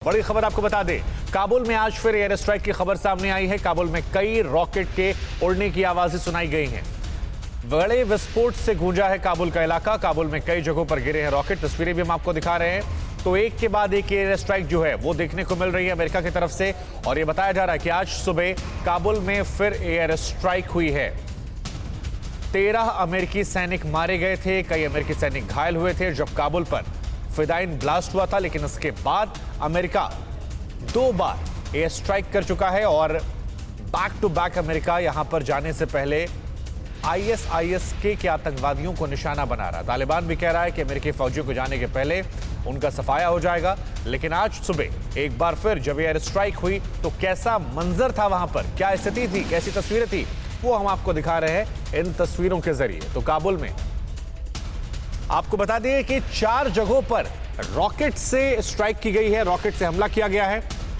बड़ी खबर आपको बता दें, काबुल में आज फिर एयर स्ट्राइक की खबर सामने आई है। काबुल में कई रॉकेट के उड़ने की आवाजें सुनाई गई हैं। बड़े विस्फोट से गूंजा है काबुल का इलाका। काबुल में कई जगहों पर गिरे हैं रॉकेट। तस्वीरें भी हम आपको दिखा रहे हैं। तो एक के बाद एक एयर स्ट्राइक जो है वो देखने को मिल रही है अमेरिका की तरफ से। और ये बताया जा रहा है कि आज सुबह काबुल में फिर एयर स्ट्राइक हुई है। 13 अमेरिकी सैनिक मारे गए थे, कई अमेरिकी सैनिक घायल हुए थे जब काबुल पर फिदाइन ब्लास्ट हुआ था। लेकिन इसके बाद अमेरिका 2 बार एयर स्ट्राइक कर चुका है और बैक टू बैक अमेरिका यहां पर जाने से पहले आईएसआईएस के आतंकवादियों को निशाना बना रहा है। तालिबान भी कह रहा है कि अमेरिकी फौजियों को जाने के पहले उनका सफाया हो जाएगा। लेकिन आज सुबह एक बार फिर जब एयर स्ट्राइक हुई तो कैसा मंजर था वहां पर, क्या स्थिति थी, कैसी तस्वीरें थी, वो हम आपको दिखा रहे हैं इन तस्वीरों के जरिए। तो काबुल में आपको बता दें कि 4 जगहों पर रॉकेट से स्ट्राइक की गई है, रॉकेट से हमला किया गया है।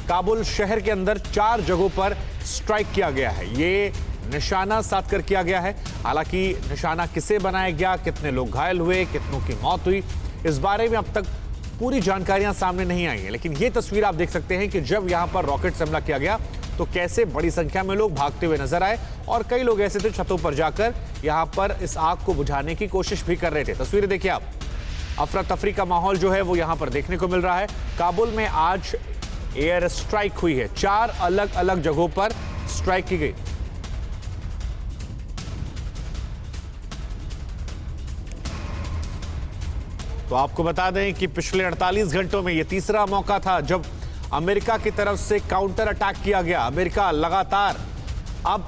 काबुल शहर के अंदर 4 जगहों पर स्ट्राइक किया गया है। ये निशाना साध कर किया गया है। हालांकि निशाना किसे बनाया गया, कितने लोग घायल हुए, कितनों की मौत हुई, इस बारे में अब तक पूरी जानकारियां सामने नहीं आई हैं। लेकिन ये तस्वीर आप देख सकते हैं कि जब यहां पर रॉकेट से हमला किया गया तो कैसे बड़ी संख्या में लोग भागते हुए नजर आए और कई लोग ऐसे थे छतों पर जाकर यहां पर इस आग को बुझाने की कोशिश भी कर रहे थे। तस्वीरें देखिए आप। अफरा तफरी का माहौल जो है वो यहां पर देखने को मिल रहा है। काबुल में आज एयर स्ट्राइक हुई है, 4 अलग अलग जगहों पर स्ट्राइक की गई। तो आपको बता दें कि पिछले 48 घंटों में यह तीसरा मौका था जब अमेरिका की तरफ से काउंटर अटैक किया गया। अमेरिका लगातार अब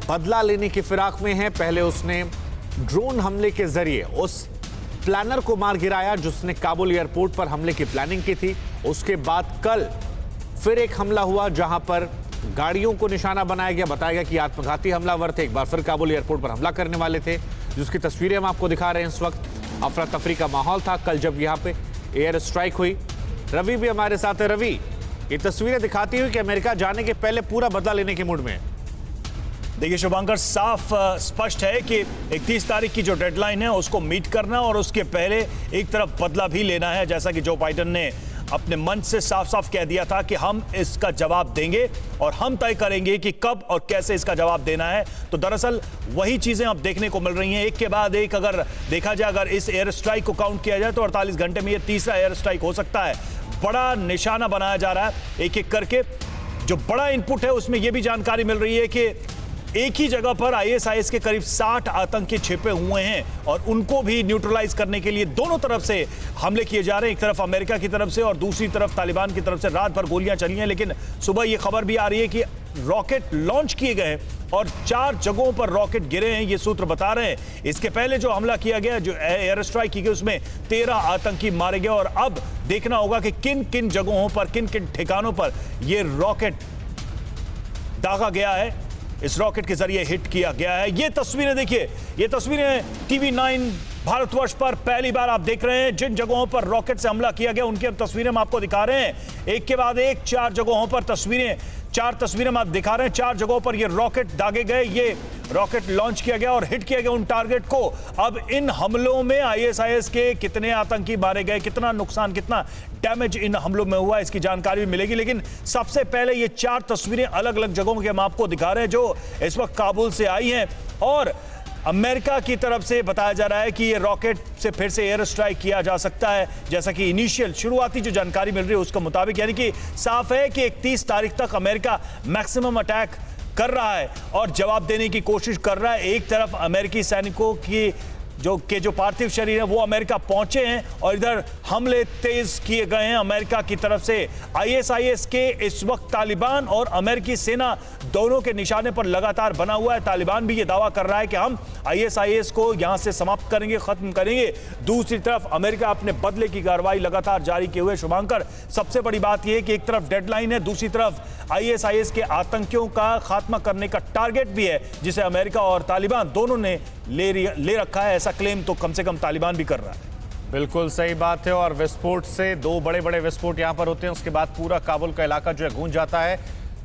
बदला लेने की फिराक में है। पहले उसने ड्रोन हमले के जरिए उस प्लानर को मार गिराया जिसने काबुल एयरपोर्ट पर हमले की प्लानिंग की थी। उसके बाद कल फिर एक हमला हुआ जहां पर गाड़ियों को निशाना बनाया गया। बताया गया कि आत्मघाती हमलावर थे, एक बार फिर काबुल एयरपोर्ट पर हमला करने वाले थे, जिसकी तस्वीरें हम आपको दिखा रहे हैं इस वक्त। अफरा तफरी का माहौल था कल जब यहां पे एयर स्ट्राइक हुई। रवि भी हमारे साथ है। रवि, ये तस्वीरें दिखाती हुई कि अमेरिका जाने के पहले पूरा बदला लेने के मूड में है। देखिए शुभांकर, साफ स्पष्ट है कि 31 तारीख की जो डेडलाइन है उसको मीट करना और उसके पहले एक तरफ बदला भी लेना है। जैसा कि जो बाइडेन ने अपने मंच से साफ साफ कह दिया था कि हम इसका जवाब देंगे और हम तय करेंगे कि कब और कैसे इसका जवाब देना है। तो दरअसल वही चीजें अब देखने को मिल रही हैं, एक के बाद एक। अगर देखा जाए, अगर इस एयर स्ट्राइक को काउंट किया जाए तो 48 घंटे में ये तीसरा एयर स्ट्राइक हो सकता है। बड़ा निशाना बनाया जा रहा है एक एक करके। जो बड़ा इनपुट है उसमें यह भी जानकारी मिल रही है कि एक ही जगह पर आईएसआईएस के करीब 60 आतंकी छिपे हुए हैं और उनको भी न्यूट्रलाइज करने के लिए दोनों तरफ से हमले किए जा रहे हैं। एक तरफ अमेरिका की तरफ से और दूसरी तरफ तालिबान की तरफ से रात भर गोलियां चली हैं। लेकिन सुबह यह खबर भी आ रही है कि रॉकेट लॉन्च किए गए और 4 जगहों पर रॉकेट गिरे हैं, ये सूत्र बता रहे हैं। इसके पहले जो हमला किया गया, जो एयर स्ट्राइक की गई, उसमें 13 आतंकी मारे गए। और अब देखना होगा कि किन किन जगहों पर, किन किन ठिकानों पर यह रॉकेट दागा गया है, इस रॉकेट के जरिए हिट किया गया है। ये तस्वीरें देखिए, ये तस्वीरें टीवी 9 भारतवर्ष पर पहली बार आप देख रहे हैं। जिन जगहों पर रॉकेट से हमला किया गया उनकी अब तस्वीरें हम आपको दिखा रहे हैं। एक के बाद एक 4 जगहों पर चार तस्वीरें हम आप दिखा रहे हैं। 4 जगहों पर ये रॉकेट दागे गए, ये रॉकेट लॉन्च किया गया और हिट किया गया उन टारगेट को। अब इन हमलों में आईएसआईएस के कितने आतंकी मारे गए, कितना नुकसान, कितना डैमेज इन हमलों में हुआ, इसकी जानकारी भी मिलेगी। लेकिन सबसे पहले ये 4 तस्वीरें अलग अलग जगहों की हम आपको दिखा रहे हैं जो इस वक्त काबुल से आई हैं। और अमेरिका की तरफ से बताया जा रहा है कि ये रॉकेट से फिर से एयर स्ट्राइक किया जा सकता है। जैसा कि इनिशियल शुरुआती जो जानकारी मिल रही है उसके मुताबिक, यानी कि साफ है कि 31 तारीख तक अमेरिका मैक्सिमम अटैक कर रहा है और जवाब देने की कोशिश कर रहा है। एक तरफ अमेरिकी सैनिकों की जो पार्थिव शरीर है वो अमेरिका पहुंचे हैं और इधर हमले तेज किए गए हैं अमेरिका की तरफ से। आईएसआईएस के इस वक्त तालिबान और अमेरिकी सेना दोनों के निशाने पर लगातार बना हुआ है। तालिबान भी ये दावा कर रहा है कि हम आईएसआईएस को यहां से समाप्त करेंगे, खत्म करेंगे। दूसरी तरफ अमेरिका अपने बदले की कार्रवाई लगातार जारी किए हुए। शुभांकर, सबसे बड़ी बात यह है कि एक तरफ डेडलाइन है, दूसरी तरफ आईएसआईएस के आतंकियों का खात्मा करने का टारगेट भी है, जिसे अमेरिका और तालिबान दोनों ने ले रखा है। ऐसा क्लेम तो कम से कम तालिबान भी कर रहा है। बिल्कुल सही बात है। और विस्फोट से 2 बड़े बड़े विस्फोट यहां पर होते हैं, उसके बाद पूरा काबुल का इलाका जो है गूंज जाता है।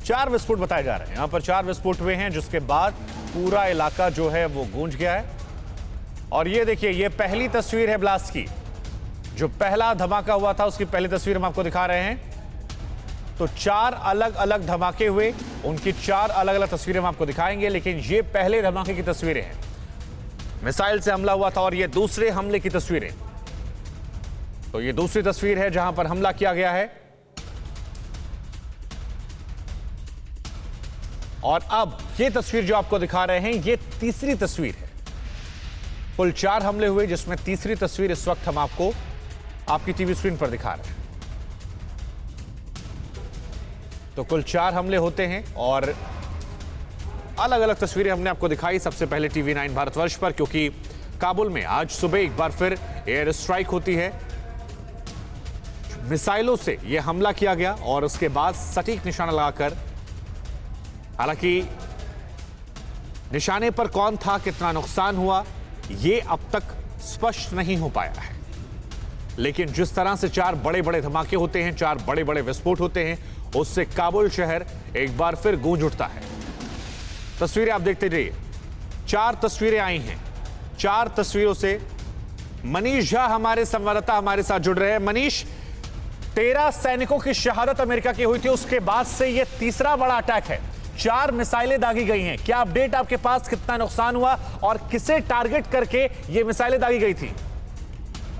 4 विस्फोट बताए जा रहे हैं, यहां पर 4 विस्फोट हुए हैं जिसके बाद पूरा इलाका जो है वो गूंज गया है। और ये देखिए, ये पहली तस्वीर है ब्लास्ट की। जो पहला धमाका हुआ था उसकी पहली तस्वीर हम आपको दिखा रहे हैं। तो 4 अलग अलग धमाके हुए, उनकी 4 अलग अलग तस्वीरें हम आपको दिखाएंगे, लेकिन ये पहले धमाके की तस्वीरें हैं। मिसाइल से हमला हुआ था और ये दूसरे हमले की तस्वीरें। तो ये दूसरी तस्वीर है जहां पर हमला किया गया है, और अब ये तस्वीर जो आपको दिखा रहे हैं ये तीसरी तस्वीर है। कुल 4 हमले हुए, जिसमें तीसरी तस्वीर इस वक्त हम आपको आपकी टीवी स्क्रीन पर दिखा रहे हैं। तो कुल 4 हमले होते हैं और अलग अलग तस्वीरें हमने आपको दिखाई। सबसे पहले टीवी 9 भारतवर्ष पर, क्योंकि काबुल में आज सुबह एक बार फिर एयर स्ट्राइक होती है। मिसाइलों से यह हमला किया गया और उसके बाद सटीक निशाना लगाकर, हालांकि निशाने पर कौन था, कितना नुकसान हुआ, यह अब तक स्पष्ट नहीं हो पाया है। लेकिन जिस तरह से 4 बड़े बड़े धमाके होते हैं, 4 बड़े बड़े विस्फोट होते हैं, उससे काबुल शहर एक बार फिर गूंज उठता है। तस्वीरें आप देखते रहिए। 4 तस्वीरें आई हैं। 4 तस्वीरों से मनीष झा हमारे संवाददाता हमारे साथ जुड़ रहे हैं। मनीष, 13 सैनिकों की शहादत अमेरिका की हुई थी, उसके बाद से यह तीसरा बड़ा अटैक है। 4 मिसाइलें दागी गई हैं। क्या अपडेट आपके पास, कितना नुकसान हुआ और किसे टारगेट करके ये मिसाइलें दागी गई थी?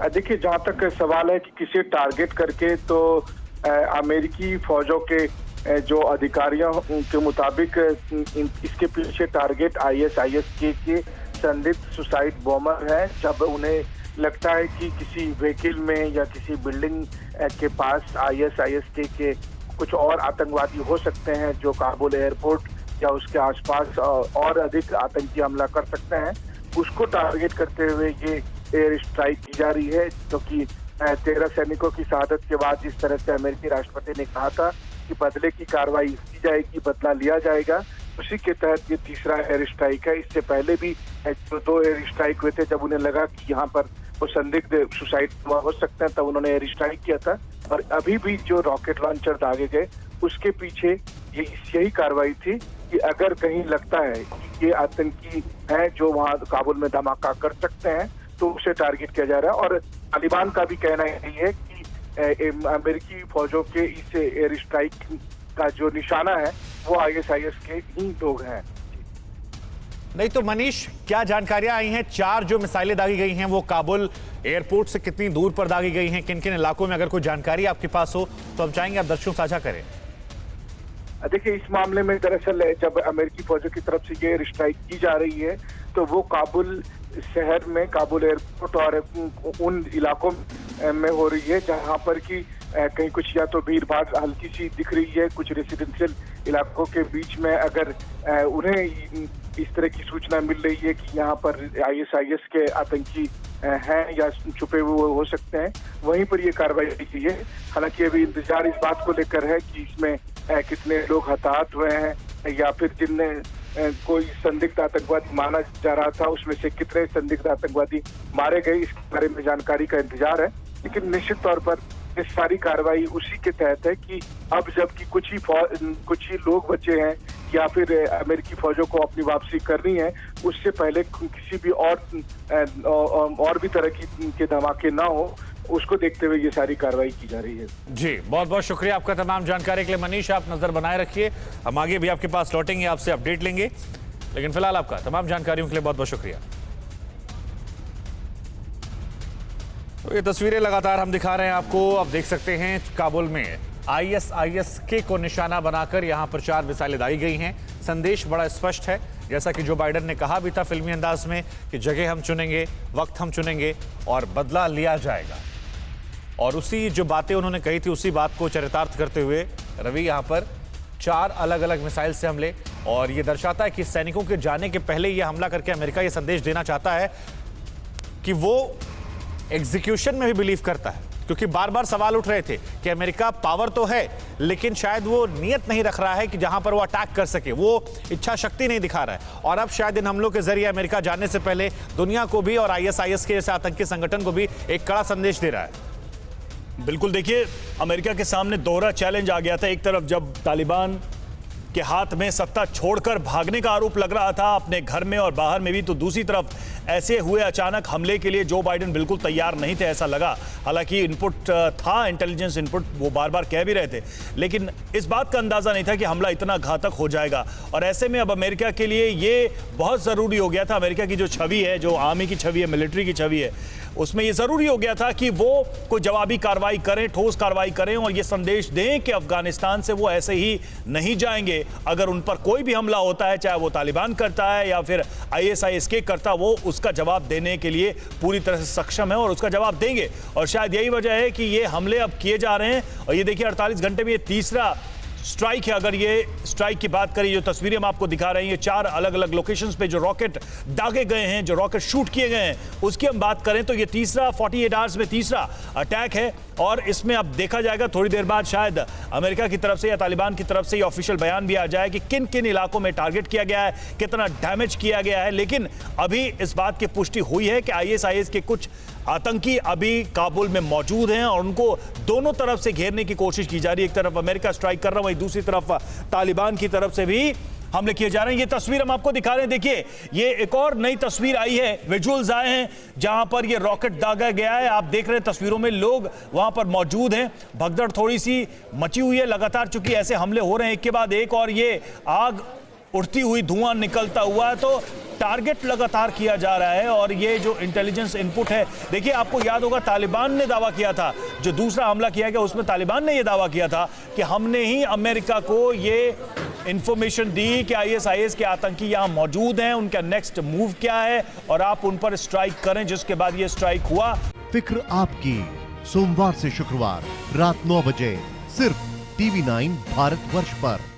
देखिए, जहां तक सवाल है कि किसे टारगेट करके, तो अमेरिकी फौजों के जो अधिकारियों के मुताबिक इसके पीछे टारगेट आईएसआईएस के संदिग्ध सुसाइड बॉम्बर है। जब उन्हें लगता है कि किसी व्हीकल में या किसी बिल्डिंग के पास आईएसआईएस के कुछ और आतंकवादी हो सकते हैं जो काबुल एयरपोर्ट या उसके आसपास और अधिक आतंकी हमला कर सकते हैं, उसको टारगेट करते हुए ये एयर स्ट्राइक की जा रही है। क्योंकि 13 सैनिकों की शहादत के बाद जिस तरह से अमेरिकी राष्ट्रपति ने कहा था कि बदले की कार्रवाई की जाएगी, बदला लिया जाएगा, उसी के तहत ये तीसरा एयर स्ट्राइक है। इससे पहले भी जो 2 एयर स्ट्राइक हुए थे, जब उन्हें लगा कि यहाँ पर वो संदिग्ध सुसाइड हो सकते हैं, तब उन्होंने एयर स्ट्राइक किया था। और अभी भी जो रॉकेट लॉन्चर दागे गए, उसके पीछे यही कार्रवाई थी कि अगर कहीं लगता है कि ये आतंकी हैं जो वहाँ काबुल में धमाका कर सकते हैं, तो उसे टारगेट किया जा रहा है। और तालिबान का भी कहना यही है कि अमेरिकी फौजों के इस एयर स्ट्राइक का जो निशाना है वो आईएसआईएस के ही लोग हैं। नहीं तो मनीष, क्या जानकारियां आई हैं? 4 जो मिसाइलें दागी गई हैं वो काबुल एयरपोर्ट से कितनी दूर पर दागी गई हैं, किन किन इलाकों में? अगर कोई जानकारी आपके पास हो तो हम चाहेंगे आप दर्शकों साझा करें। देखिए, इस मामले में दरअसल जब अमेरिकी फौजों की तरफ से ये एयर स्ट्राइक की जा रही है, तो वो काबुल शहर में, काबुल एयरपोर्ट और उन इलाकों में हो रही है जहां पर कि कहीं कुछ या तो भीड़ भाड़ हल्की सी दिख रही है, कुछ रेसिडेंशियल इलाकों के बीच में अगर उन्हें इस तरह की सूचना मिल रही है कि यहाँ पर आईएसआईएस के आतंकी हैं या छुपे हुए हो सकते हैं, वहीं पर ये कार्रवाई की है। हालांकि अभी इंतजार इस बात को लेकर है कि इसमें कितने लोग हताहत हुए हैं या फिर जिनने कोई संदिग्ध आतंकवादी माना जा रहा था, उसमें से कितने संदिग्ध आतंकवादी मारे गए, इस बारे में जानकारी का इंतजार है। लेकिन निश्चित तौर पर ये सारी कार्रवाई उसी के तहत है कि अब जबकि कुछ ही लोग बचे हैं या फिर अमेरिकी फौजों को अपनी वापसी करनी है, उससे पहले किसी भी और भी तरह के धमाके ना हो, उसको देखते हुए ये सारी कार्रवाई की जा रही है। जी, बहुत बहुत शुक्रिया आपका तमाम जानकारी के लिए मनीष। आप नजर बनाए रखिए, हम आगे भी आपके पास लौटेंगे, आपसे अपडेट लेंगे, लेकिन फिलहाल आपका तमाम जानकारियों के लिए बहुत बहुत शुक्रिया। तो ये तस्वीरें लगातार हम दिखा रहे हैं आपको। आप देख सकते हैं काबुल में आईएसआईएस के को निशाना बनाकर यहां पर 4 मिसाइलें दागी गई हैं। संदेश बड़ा स्पष्ट है, जैसा कि जो बाइडेन ने कहा भी था फिल्मी अंदाज में कि जगह हम चुनेंगे, वक्त हम चुनेंगे और बदला लिया जाएगा। और उसी जो बातें उन्होंने कही थी, उसी बात को चरितार्थ करते हुए रवि यहां पर 4 अलग अलग मिसाइल से हमले, और ये दर्शाता है कि सैनिकों के जाने के पहले यह हमला करके अमेरिका ये संदेश देना चाहता है कि वो एग्जीक्यूशन में भी बिलीव करता है। क्योंकि बार बार सवाल उठ रहे थे कि अमेरिका पावर तो है, लेकिन शायद वो नियत नहीं रख रहा है कि जहां पर वो अटैक कर सके, वो इच्छा शक्ति नहीं दिखा रहा है। और अब शायद इन हमलों के जरिए अमेरिका जाने से पहले दुनिया को भी और आईएसआईएस के जैसे आतंकी संगठन को भी एक कड़ा संदेश दे रहा है। बिल्कुल, देखिए, अमेरिका के सामने दोहरा चैलेंज आ गया था। एक तरफ जब तालिबान के हाथ में सत्ता छोड़कर भागने का आरोप लग रहा था अपने घर में और बाहर में भी, तो दूसरी तरफ ऐसे हुए अचानक हमले के लिए जो बाइडेन बिल्कुल तैयार नहीं थे, ऐसा लगा। हालांकि इनपुट था, इंटेलिजेंस इनपुट, वो बार बार कह भी रहे थे, लेकिन इस बात का अंदाजा नहीं था कि हमला इतना घातक हो जाएगा। और ऐसे में अब अमेरिका के लिए ये बहुत ज़रूरी हो गया था। अमेरिका की जो छवि है, जो आर्मी की छवि है, मिलिट्री की छवि है, उसमें ये ज़रूरी हो गया था कि वो कोई जवाबी कार्रवाई करें, ठोस कार्रवाई करें और ये संदेश दें कि अफगानिस्तान से वो ऐसे ही नहीं जाएंगे। अगर उन पर कोई भी हमला होता है, चाहे वो तालिबान करता है या फिर ISIS करता, वो उसका जवाब देने के लिए पूरी तरह से सक्षम है और उसका जवाब देंगे। और शायद यही वजह है कि ये हमले अब किए जा रहे हैं। और ये देखिए 48 घंटे में ये तीसरा स्ट्राइक है। अगर ये स्ट्राइक की बात करें, जो तस्वीरें हम आपको दिखा रहे हैं, ये 4 अलग अलग लोकेशंस पे जो रॉकेट दागे गए हैं, जो रॉकेट शूट किए गए हैं, उसकी हम बात करें तो ये तीसरा 48 आवर्स में तीसरा अटैक है। और इसमें अब देखा जाएगा थोड़ी देर बाद शायद अमेरिका की तरफ से या तालिबान की तरफ से ये ऑफिशियल बयान भी आ जाए कि किन किन इलाकों में टारगेट किया गया है, कितना डैमेज किया गया है। लेकिन अभी इस बात की पुष्टि हुई है कि ISIS के कुछ आतंकी अभी काबुल में मौजूद हैं और उनको दोनों तरफ से घेरने की कोशिश की जा रही है। एक तरफ अमेरिका स्ट्राइक कर रहा है, वहीं दूसरी तरफ तालिबान की तरफ से भी हमले किए जा रहे हैं। ये तस्वीर हम आपको दिखा रहे हैं। देखिए, ये एक और नई तस्वीर आई है, विजुअल्स आए हैं जहां पर ये रॉकेट दागा गया है। आप देख रहे हैं तस्वीरों में लोग वहां पर मौजूद हैं। भगदड़ थोड़ी सी मची हुई है लगातार, चूंकि ऐसे हमले हो रहे हैं एक के बाद एक और ये आग उड़ती हुई, धुआं निकलता हुआ है, तो टारगेट लगातार किया जा रहा है। और ये जो इंटेलिजेंस इनपुट है, देखिए आपको याद होगा तालिबान ने दावा किया था, जो दूसरा हमला किया गया उसमें तालिबान ने यह दावा किया था कि हमने ही अमेरिका को ये इंफॉर्मेशन दी कि ISIS के आतंकी यहां मौजूद हैं, उनका नेक्स्ट मूव क्या है और आप उन पर स्ट्राइक करें, जिसके बाद ये स्ट्राइक हुआ। फिक्र आपकी, सोमवार से शुक्रवार रात 9 बजे सिर्फ TV9 भारतवर्ष पर।